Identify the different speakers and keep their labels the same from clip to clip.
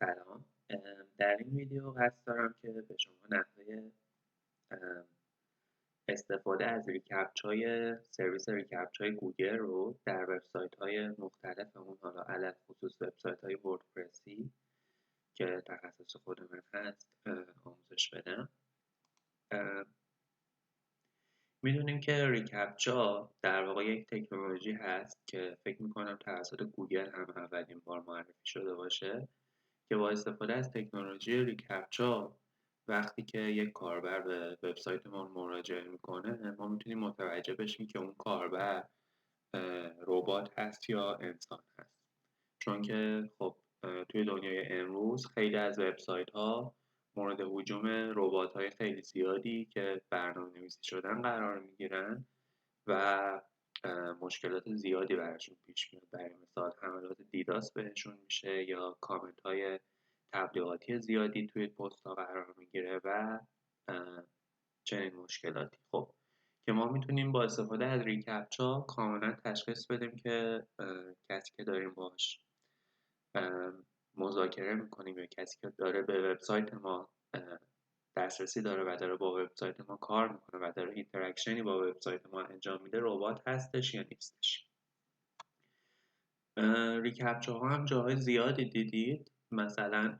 Speaker 1: سلام. در این ویدیو قصد دارم که به شما نحوه استفاده از ریکپچای سرویس ریکپچای گوگل رو در وبسایت‌های مختلفمون، حالا علل خصوص وبسایت‌های وردپرسی که تخصص خود من هست، آموزش بدم. میدونیم که ریکپچا در واقع یک تکنولوژی هست که فکر میکنم توسط گوگل هم اولین بار معرفی شده باشه که با استفاده از تکنولوژی ریکپچا وقتی که یک کاربر به وبسایت ما مراجعه میکنه ما میتونیم متوجه بشیم که اون کاربر ربات هست یا انسان هست، چون که خب توی دنیای امروز خیلی از وبسایت ها مورد هجوم ربات های خیلی زیادی که برنامه‌نویسی شدن قرار میگیرن و مشکلات زیادی براشون پیش میاد. برای مثال حملات دیداس بهشون میشه یا کامنت های تبلیغاتی زیادی توی پست ها قرار میگیره و چنین مشکلاتی. خب که ما میتونیم با استفاده از ریکپچا کاملا تشخیص بدیم که کسی که داریم باهاش مذاکره میکنیم یا کسی که داره به وبسایت ما دسترسی داره و داره با وبسایت ما کار میکنه و داره اینتراکشنی با وبسایت ما انجام میده ربات هستش یا نیستش. ریکپچا ها هم جاهای زیادی دیدید، مثلا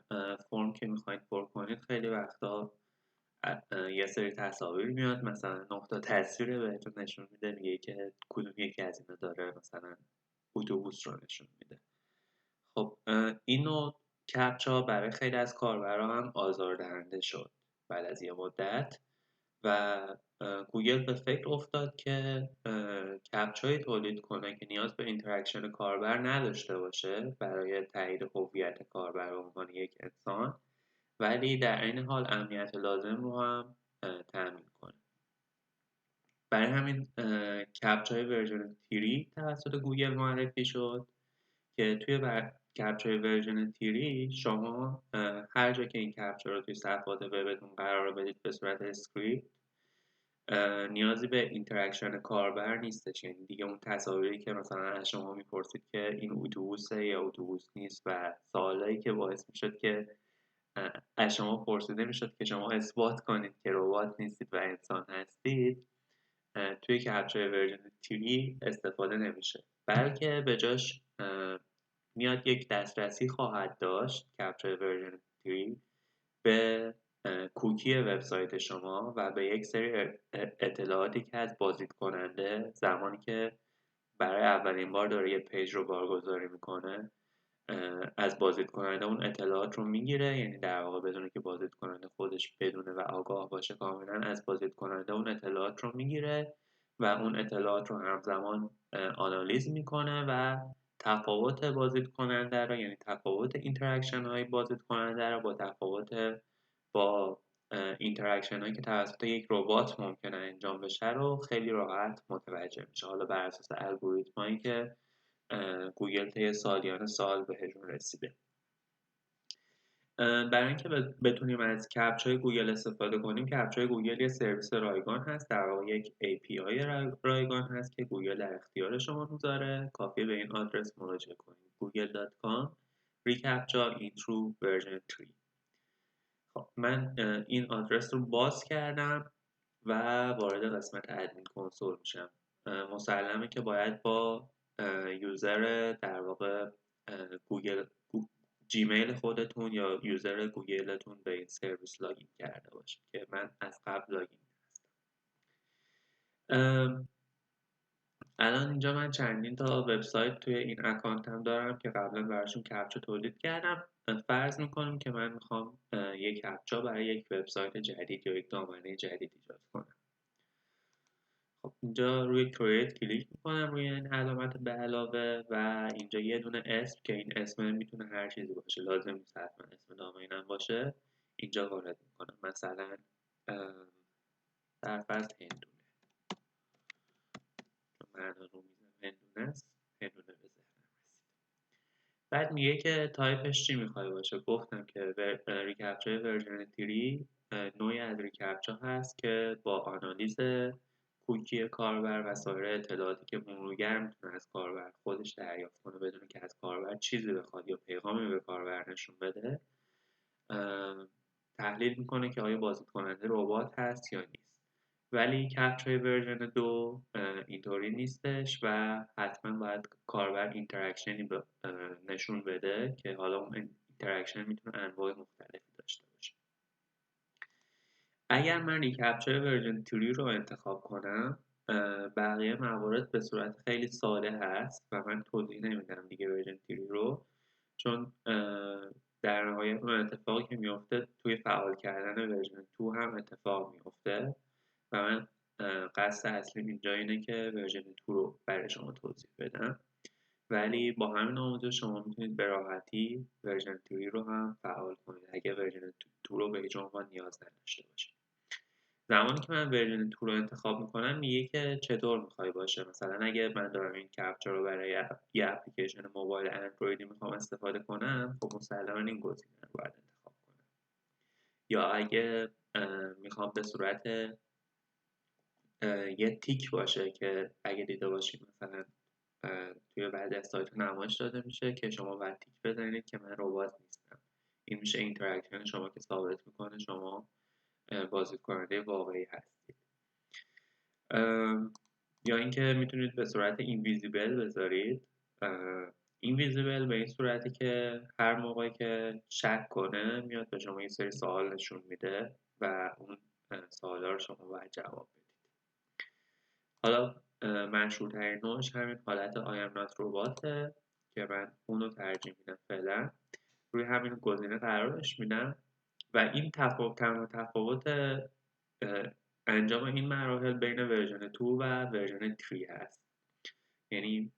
Speaker 1: فرم که میخواید پر کنید خیلی وقتا یه سری تصاویر میاد، مثلا 9 تا تصویر بهتون نشون میده، میگه که کدوم یکی از اینا داره مثلا اتوبوس رو نشون میده. خب این نوع کپچا برای خیلی از کاربرا هم آزاردهنده شد بعد از یه مدت و گوگل به فکر افتاد که کپچایی تولید کنه که نیاز به اینتراکشن کاربر نداشته باشه برای تایید هویت کاربر به عنوان یک انسان، ولی در عین حال امنیت لازم رو هم تأمین کنه. برای همین کپچای ورژن 3 توسط گوگل معرفی شد که توی کپچای ورژن 3 شما هر جا که این کپچا رو توی صفحات وبتون قرار بدید به صورت اسکریپت نیازی به اینتراکشن کاربر نیستش. یعنی دیگه اون تصاویری که مثلا از شما میپرسید که این اتوبوسه یا اتوبوس نیست و سوالایی که باعث میشد که از شما پرسیده میشد که شما اثبات کنید که ربات نیستید و انسان هستید، توی کپچای ورژن 3 استفاده نمیشه، بلکه به جاش میاد یک دسترسی خواهد داشت کپچای ورژن 3 به کوکی وبسایت شما و به یک سری اطلاعاتی که از بازدید کننده زمانی که برای اولین بار داره یه پیج رو بارگذاری میکنه از بازدید کننده اون اطلاعات رو میگیره. یعنی در واقع بدونه که بازدید کننده خودش بدونه و آگاه باشه کاملا از بازدید کننده اون اطلاعات رو میگیره و اون اطلاعات رو همزمان آنالیز میکنه و تفاوت بازدید کننده رو، یعنی تفاوت اینتراکشن های بازدید کننده رو با اینتراکشن هایی که توسط یک ربات ممکنه انجام بشه رو خیلی راحت متوجه میشه، حالا بر اساس الگوریتم هایی که گوگل طی سالیان سال بهشون رسیده. برای اینکه بتونیم از کپچای گوگل استفاده کنیم، کپچای گوگل یه سرویس رایگان هست، در واقع یک API رایگان هست که گوگل در اختیار شما میذاره. کافیه به این آدرس مراجعه کنید: google.com reCAPTCHA intro version 3. خب من این آدرس رو باز کردم و وارد قسمت ادمین کنسول میشم. مسلمه که باید با یوزر در واقع گوگل جیمیل خودتون یا یوزر گوگلتون به این سرویس لاگین کرده باشید که من از قبل لاگین هستم. الان اینجا من چندین تا وبسایت توی این اکانتم دارم که قبلا براشون کپچا تولید کردم. فرض میکنم که من میخوام یک کپچا برای یک وبسایت جدید یا یک دامنه جدید ایجاد کنم. خب اینجا روی کرییت کلیک میکنم روی این علامت به علاوه و اینجا یه دونه اسم که این اسم میتونه هر چیزی باشه، لازم نیست حتما اسم دامینم باشه، اینجا وارد میکنم. مثلا در فرض هندونه، چون من رو میزم هندونه است، هندونه به ذهنم رسید. بعد میگه که تایپش چی میخوای باشه. گفتم که ریکپچای ورژن 3 نوعی از ریکپچا هست که با آنالیز کوکی کاربر و سایر اطلاعاتی که مرورگر میتونه از کاربر خودش دریافت کنه بدون که از کاربر چیزی بخواد یا پیغامی به کاربر نشون بده، تحلیل میکنه که آیا بازدید کننده ربات هست یا نیست. ولی کپچای ورژن 2 اینطوری نیستش و حتما باید کاربر اینتراکشنی نشون بده که حالا اون اینتراکشن میتونه انواع مختلفی داشته باشه. اگر من ریکپچای ورژن 3 رو انتخاب کنم، بقیه موارد به صورت خیلی ساده هست و من توضیح نمیدم دیگه ورژن 3 رو، چون در نهایت اون اتفاقی که میفته توی فعال کردن ورژن 2 هم اتفاق میفته و من قصد اصلی اینجا اینه که ورژن 2 رو برای شما توضیح بدم. ولی با همین آموزش شما میتونید به راحتی ورژن 3 رو هم فعال کنید اگه ورژن 2 رو به هیچ عنوان نیاز نداشته باشید. زمانی که من ورژن 2 رو انتخاب میکنم میگه که چطور میخوای باشه. مثلا اگه من دارم این کپچا رو برای یه اپلیکیشن موبایل اندرویدی میخوام استفاده کنم، خب مسلما این گزینه رو باید انتخاب کنم. یا اگه میخوام به صورت یه تیک باشه که اگه دیده باشید مثلا توی بعضی از سایت نمایش داده میشه که شما باید تیک بزنید که من ربات نیستم. این میشه اینتراکشن شما که ثابت میکنه شما بازدید کننده واقعی هستید. یا اینکه میتونید به صورت اینویزیبل بذارید. اینویزیبل به این صورتی که هر موقعی که شک کنه میاد به شما یه سری سوال نشون میده و اون سوالا رو شما باید جواب بدید. حالا مشهورترین نوعش همین حالت I am not robot که من اونو ترجیح میدم فعلا. روی همین گزینه قرارش میدم و این تفاوت انجام این مراحل بین ورژن 2 و ورژن 3 هست. یعنی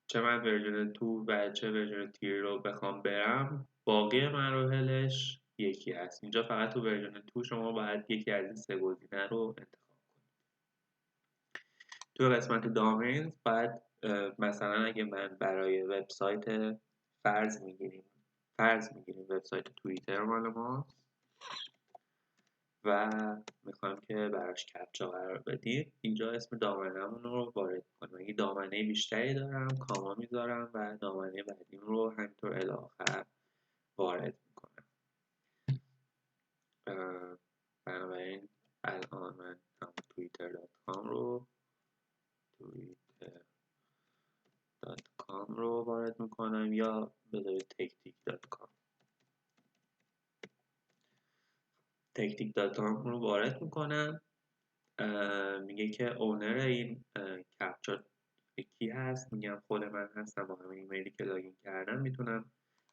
Speaker 1: چه من ورژن 2 و چه ورژن 3 رو بخوام برم، باقی مراحلش یکی هست. اینجا فقط تو ورژن 2 شما باید یکی از این سه گزینه رو انتخاب کنید. تو قسمت دامینز باید مثلا اگه من برای وبسایت فرض میگیریم وبسایت توییتر مال ماست و میخوایم که براش کپچا قرار بدیم، اینجا اسم دامنه‌مون رو وارد کنم. اگه دامنه بیشتری دارم کاما میذارم و دامنه بعدیم رو همینطور الی آخر وارد میکنم. بنابراین الان من هم twitter.com رو وارد میکنم یا بذارید tech.com رو وارد میکنم. میگه که اونر این کپچا کی هست، میگم خود من هستم. با همین ایمیلی که لاگین کردم میتونم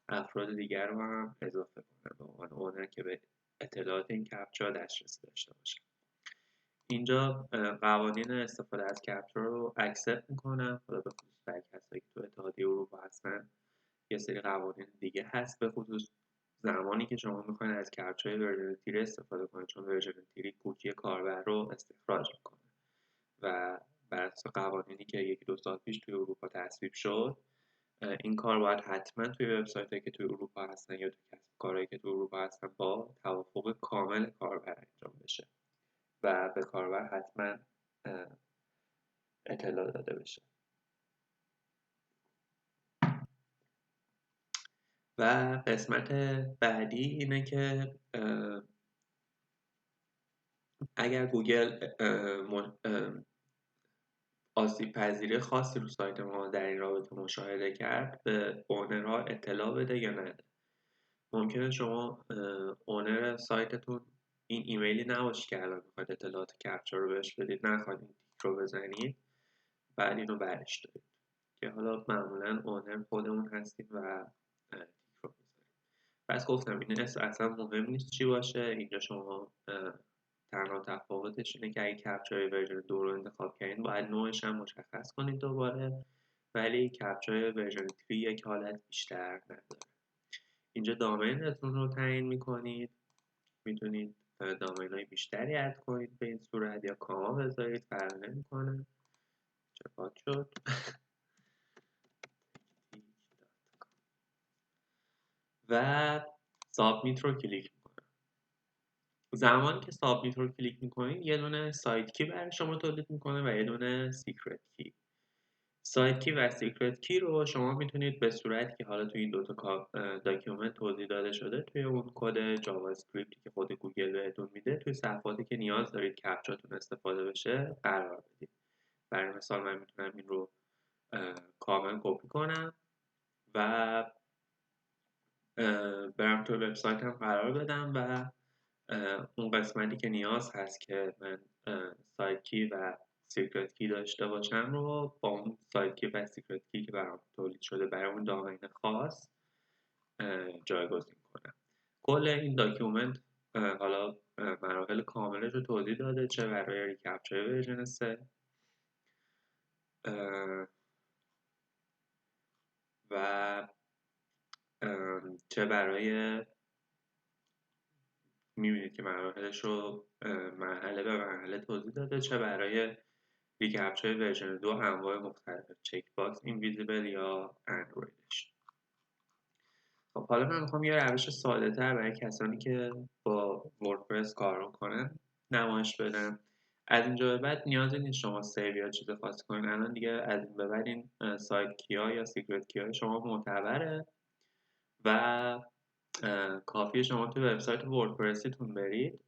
Speaker 1: افراد دیگر رو هم اضافه کنم به عنوان اونر که به اطلاعات این کپچا دسترسی داشته باشه. اینجا قوانین استفاده از کپچا رو اکسپت میکنم. حالا به خصوص برای کسایی که تو اتحادیه اروپا هستن یه سری قوانین دیگه هست، به خصوص زمانی که شما میخواین از کپچای ورژن 3 استفاده کنید، چون ورژن 3 کوکی کاربر رو استخراج میکنه و بر اساس قوانینی که 1-2 سال پیش توی اروپا تصویب شد، این کار باید حتما توی وبسایتایی که توی اروپا هستن یا توی کسب کارهایی که توی اروپا هستن با توافق کامل کاربر انجام بشه و به کاربر حتما اطلاع داده بشه. و قسمت بعدی اینه که اگر گوگل آسیب پذیری خاصی رو سایت ما در این رابطه مشاهده کرد، به اونرها اطلاع بده یا نده. ممکنه شما اونر سایتتون این ایمیلی نباشه که الان میخواید اطلاعات کپچا رو بهش بدید، نخواید این تیک رو بزنید بعد اینو برش دارید که حالا معمولا اونر خودمون هستیم و تیک رو بزنید. پس گفتم این اصلا مهم نیست چی باشه. اینجا شما تنها تفاوتش اینه که اگه کپچای ورژن 2 رو انتخاب کردین باید نوعش هم مشخص کنید دوباره، ولی کپچای ورژن 3 یک حالت بیشتر نداره. اینجا دامینتون رو تعیین میکنید. میتونید دامینای بیشتری اد کنید به این صورت یا کاما بذارید، فرق نمیکنه. چه شد و سابمیت رو کلیک میکنم. زمانی که سابمیت رو کلیک میکنید یه دونه سایت کی برای شما تولید میکنه و یه دونه سیکرت کی. سایت کی و سیکرت کی رو شما میتونید به صورتی که حالا توی این دوتا داکیومنت توضیح داده شده توی اون کد جاوا اسکریپتی که خود گوگل بهتون میده توی صفحاتی که نیاز دارید کپچاتون استفاده بشه قرار بدید. برای مثال من میتونم این رو کامل کپی کنم و برم توی وبسایتم قرار بدم و اون قسمتی که نیاز هست که من سایت کی و سیکرت کی داشته باشم رو با اون سایت کی و سیکرت کی که برام تولید شده برای اون دامین خاص جایگزین کنم. کل این داکیومنت حالا مراحل کاملش رو توضیح داده، چه برای ریکپچر ورژن 3 و چه برای می‌بینید که مراحلش رو مرحله به مرحله توضیح داده، چه برای ریکپچر ورژن 2 انواع مختلف چک باکس اینویزیبل یا اندرویدش. خب حالا من میخوام یه روش ساده تر برای کسانی که با وردپرس کار کنن نمایش بدم. از اینجا به بعد نیازی نیست شما سیو یا چیز خاصی کنین. الان دیگه از این به بعد این سایت کیا یا سیکرت کیا شما معتبره و کافیه شما تو وبسایت وردپرسیتون برید.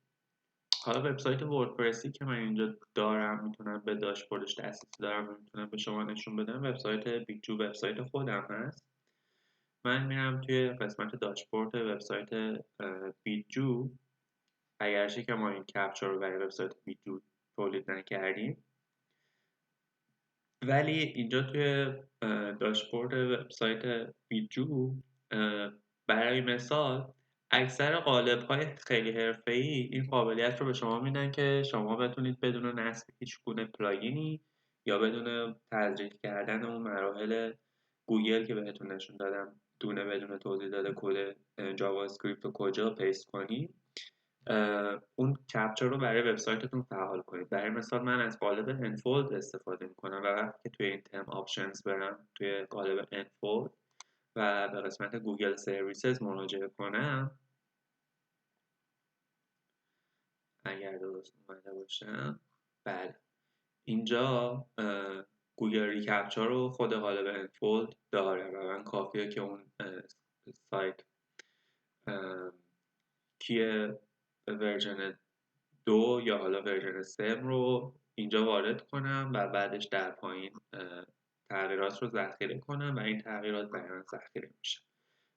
Speaker 1: حالا وبسایت وردپرسی که من اینجا دارم میتونم به داشبوردش دسترسی دارم و میتونم به شما نشون بدم وبسایت بیگجو وبسایت خودم هست. من میرم توی قسمت داشبورد وبسایت بیگجو. اگرچه که ما این کپچا رو برای وبسایت بیگجو تولید نکردیم ولی اینجا توی داشبورد وبسایت بیگجو برای مثال اکثر قالب‌های خیلی حرفه‌ای این قابلیت رو به شما میدن که شما بتونید بدون نصب هیچگونه پلاگینی یا بدون تزریق کردن اون مراحل گوگل که بهتون نشون دادم دونه بدون توضیح داده کد جاوا اسکریپت رو کجا پیست کنید اون کپچا رو برای وبسایتتون فعال کنید. برای مثال من از قالب انفولد استفاده میکنم و وقتی که توی این تم آپشنز برم توی قالب انفولد و به قسمت گوگل سرویسز مراجعه کنم اگر درست اومده باشم بله اینجا گوگل ریکپچا رو خود قالب انفولد داره و من کافیه که اون سایت کیه ورژن 2 یا حالا ورژن 3 رو اینجا وارد کنم و بعدش در پایین تغییرات رو ذخیره کنم و این تغییرات برای من ذخیره میشه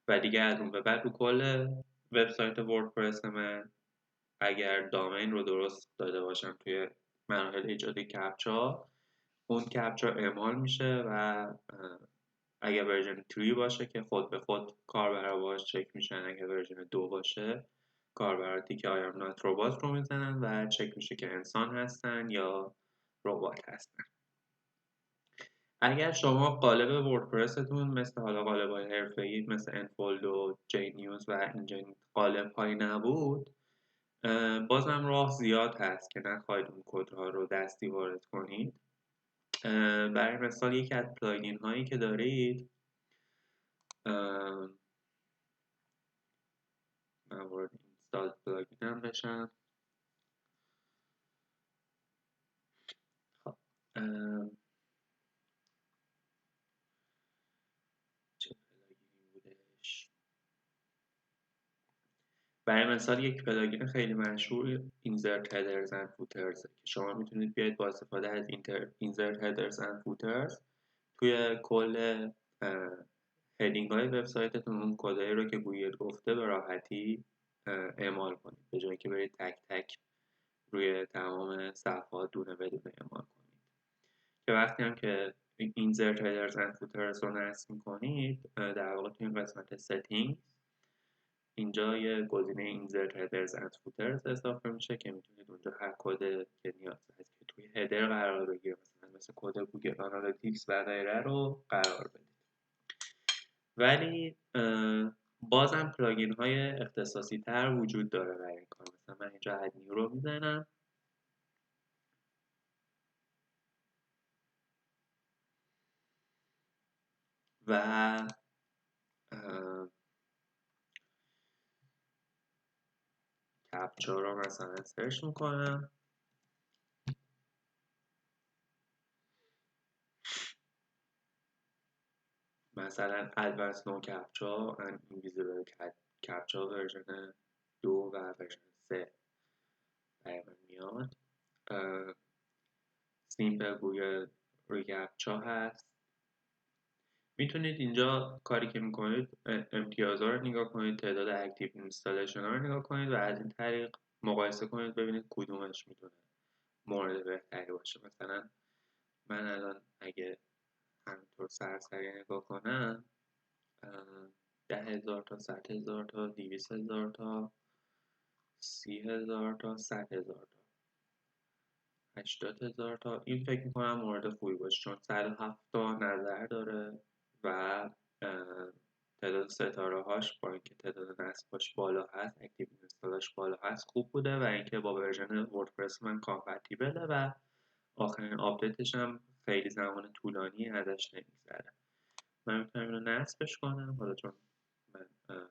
Speaker 1: و دیگه از اون به بعد رو کل وبسایت وردپرس من اگر دامین رو درست داده باشم توی مراحل ایجاد کپچا اون کپچا اعمال میشه و اگر ورژن 3 باشه که خود به خود کاربرا باهاش چک میشن، اگر ورژن 2 باشه کاربرا تیک آی ام نات ربات رو میزنن و چک میشه که انسان هستن یا ربات هستن. اگر شما قالب وردپرستون مثل حالا قالب‌های حرفه‌ای مثل انفولد و جی نیوز و اینجا قالب‌هایی نبود بازم راه زیاد هست که نخواهید اون کدها رو دستی وارد کنید. برای مثال یکی از پلاگین هایی که دارید من وارد اینستال پلاگین هم بشم. خب چه پلاگینی بودش؟ برای مثال یک پلاگین خیلی مشهور اینزرت هدرز اند فوترز که شما میتونید بیاید با استفاده از اینزرت هدرز اند فوترز توی کل هدینگ های وبسایتتون اون کدایی رو که گوگل گفته به راحتی اعمال کنید به جایی که برید تک تک روی تمام صفحات دونه بدونه اعمال کنید که وقتی هم که اینزرت هدرز اند فوترز رو نصب میکنید در واقع توی این قسمت ستینگ اینجا یه گزینه اینزرت هدرز اند فوترز اضافه میشه که میتونید اونجا هر کد که نیاز هست که توی هدر قرار بگیره مثل کد گوگل آنالیتیکس و غیره رو قرار بدید. ولی بازم پلاگین های اختصاصی تر وجود داره برای این کار. مثلا من اینجا اد نیو رو میزنم و کپچا رو مثلا سرچ میکنم مثلا ادوانس نو کپچا and invisible کپچا ورژن 2 و ورژن 3 برای من میاد. سیمپل گوگل ریکپچا هست. میتونید اینجا کاری که میکنید امتیازها رو نگاه کنید، تعداد اکتیو اینستالیشن ها رو نگاه کنید و از این طریق مقایسه کنید ببینید کدومش میتونه مورد بهتری باشه. مثلا من الان اگه همینطور سرسری نگاه کنم 10,000 تا 100,000 تا 200,000 تا 30,000 تا 100,000 تا 80,000 تا این فکر میکنم مورد خوبی باشه، چون 107 تا نظر داره و تعداد ستاره هاش با اینکه تعداد نصباش بالا هست، اکتیو اینستالاش بالا هست خوب بوده و اینکه با ورژن وردپرس من کامپتیبله و آخرین آپدیتش هم خیلی زمان طولانی ازش نمیگذره. من میتونم اینو نصبش کنم، حالا چون من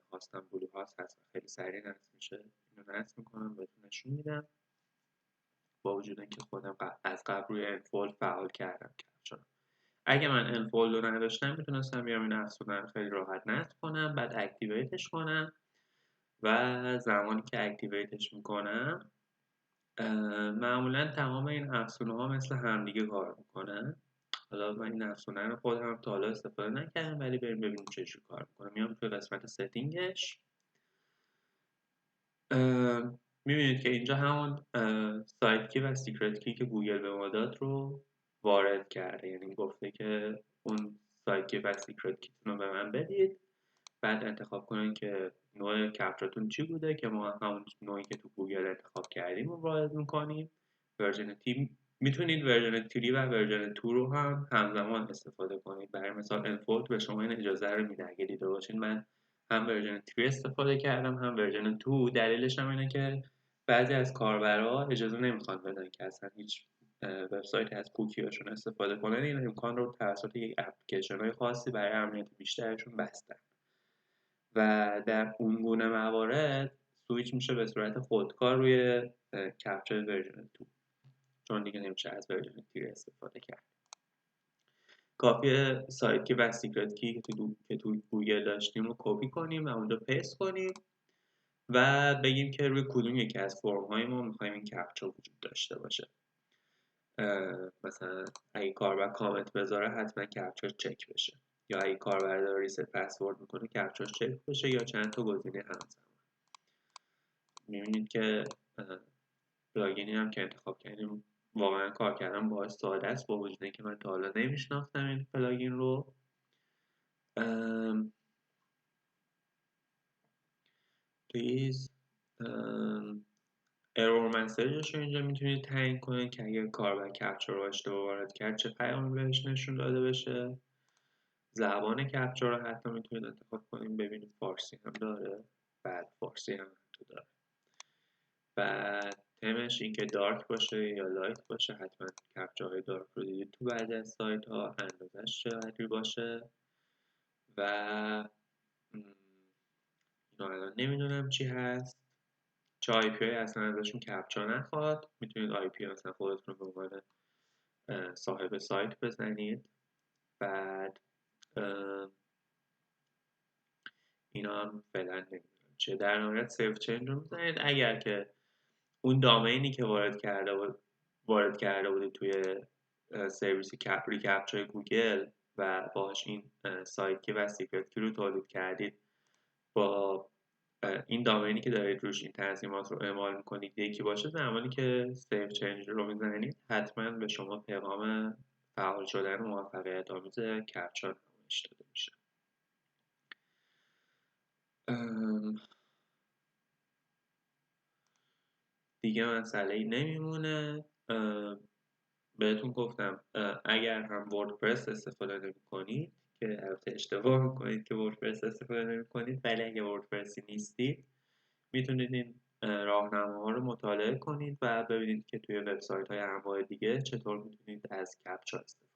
Speaker 1: خواستم بلو هاست هست و خیلی سریع نصب میشه، اینو نصب میکنم بهتون نشون میدم. با وجود اینکه خودم از قبل روی انفولد فعال کردم کپچا. اگه من انفولد رو نداشتم میتونستم بیام این افزونه رو خیلی راحت نصب کنم، بعد اکتیویتش کنم و زمانی که اکتیویتش میکنم معمولا تمام این افزونه ها مثل همدیگه کار میکنن. حالا من این افزونه رو خودم تا حالا استفاده نکردم، ولی بریم ببینیم چجوری کار میکنه. میام توی قسمت ستینگش، میبینید که اینجا همون سایت کی و سیکرت کی که گوگل به ما داد رو وارد کرده، یعنی گفته که اون سایت کی و سیکرت کیتون رو به من بدید، بعد انتخاب کنید که نوع کپچاتون چی بوده که ما همون نوعی که تو گوگل انتخاب کردیم رو وارد میکنیم. ورژن تیم میتونید ورژن 3 و ورژن 2 رو هم همزمان استفاده کنید. برای مثال انفولد به شما این اجازه رو میده اگه دیده باشین من هم ورژن 3 استفاده کردم هم ورژن 2. دلیلش هم اینه که بعضی از کاربرا اجازه نمیخوان بدن که اصلا هیچ وبسایتی از کوکیاشون استفاده کنن. این امکان رو توسط یک اپلیکیشن‌های خاصی برای امنیت بیشترشون بستن و در اون گونه موارد سویچ میشه به صورت خودکار روی کپچا ورژن 2، چون دیگه نمیشه از ورژن 3 استفاده کرد. کاپی سایت کی و سیکرت کی که تو گوگل داشتیم رو کپی کنیم و اونجا پیست کنیم و بگیم که روی کدوم یکی از فرم های ما میخوایم این کپچا وجود داشته باشه. مثلا اگه کاربر کامنت بذاره حتما کپچا چک بشه، یا اگه کاربر داره ریست پسورد میکنه کپچا چک بشه، یا چند تا گزینه همزمان. میبینید که پلاگینی هم که انتخاب کردیم واقعا کار کردن باهاش ساده است، با وجود اینکه من تا حالا نمیشناختم این پلاگین رو. پلیز ارور مسیجش رو اینجا میتونید تعیین کنید که اگر کاربر کپچا رو اشتباه وارد کرد چه پیامی بهش نشون داده بشه. زبان کپچا رو حتی میتونید انتخاب کنید، ببینید فارسی هم داره، بعد فارسی هم تو داره. بعد تمش این که دارک باشه یا لایت باشه، حتما کپچاهای دارک رو دیدید تو بعضی از سایت ها. اندازش چقدری باشه و اینا الان نمیدونم چی هست. چه آی پی های اصلا ازشون کپچا نخواد. میتونید آی پی مثلا خودتون به عنوان صاحب سایت بزنید. بعد اینا هم فعلا نمیدونم چه. در نهایت سیو چنج رو میزنید. اگر که اون دامینی که وارد کرده بودید توی سرویس ریکپچای گوگل و باهاش این سایت کی و سیکرت کی رو تولید کردید، با این دامینی که دارید روش این تنظیمات رو اعمال میکنید یکی باشه، زمانی که سیو چنج رو میزنید حتما به شما پیغام فعال شدن موفقیت آمیز کپچا نمایش داده میشه. دیگه مسئله ای نمیمونه. بهتون گفتم اگر هم وردپرس استفاده نمی‌کنید، که البته اشتباه می‌کنید که وردپرس استفاده نمی‌کنید، ولی اگه وردپرسی نیستید میتونید این راهنماها رو مطالعه کنید و ببینید که توی وبسایت‌های انواع دیگه چطور میتونید از کپچا استفاده